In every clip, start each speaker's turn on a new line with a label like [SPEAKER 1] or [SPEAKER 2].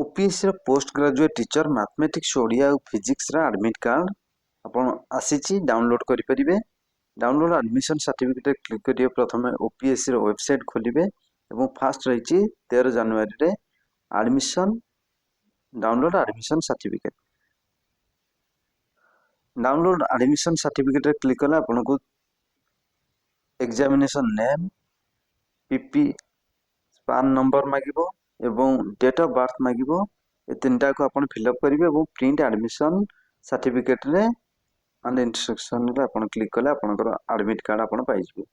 [SPEAKER 1] OPSC post graduate teacher mathematics Odia और physics रा admit card आपण आसीची डाउनलोड करि परिबे। डाउनलोड एडमिशन सर्टिफिकेट क्लिक करिए प्रथमे ओपीएससी रो वेबसाइट खोलिबे एवं फास्ट रहिची 13 जनवरी रे admission download admission certificate. Download admission certificate रे क्लिक कला आपण को एग्जामिनेशन नेम पीपी पान नंबर मागिबो एवं डेट ऑफ बर्थ मागिबो। ए तीनटा को आपण फिलअप करिवे एवं प्रिंट एडमिशन सर्टिफिकेट रे एंड इंस्ट्रक्शन रे आपण क्लिक कले आपनकर एडमिट कार्ड आपण पाइ जिवे।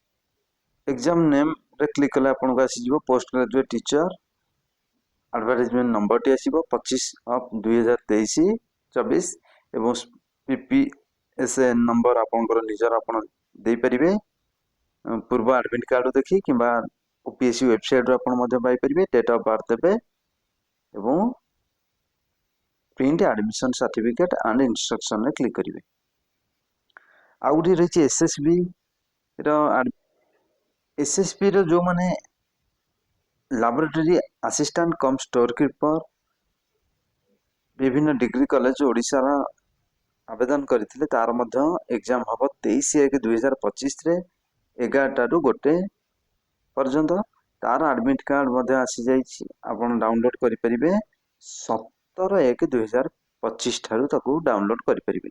[SPEAKER 1] एग्जाम नेम रे क्लिक कले आपण को आसी जिवो post graduate teacher advertisement number टी आसीबो 25 ऑफ 2023 24 एवं पीपीएसएन नंबर आपनकर निजर आपण देई परिबे। पूर्व एडमिट कार्ड देखि किबा ओपीएससी वेबसाइट रो आपण मध्य पाइ परिबे। डेट ऑफ बर्थ देबे एवं print admission certificate and instruction रे क्लिक करिवे। आउरी रही एसएसबी रो एसएसबी रो जो माने लैबोरेटरी असिस्टेंट कम स्टोर कीपर विभिन्न डिग्री कॉलेज ओडिसा रा आवेदन करथिले तार मध्य एग्जाम हबो 23/1/2025 रे 11 टा रु गोटे पर्यंत। तार एडमिट कार्ड मध्य आसी जाइछि आपण डाउनलोड करि परिबे 17/1/2025 ठारु ताकू डाउनलोड करि परिबे।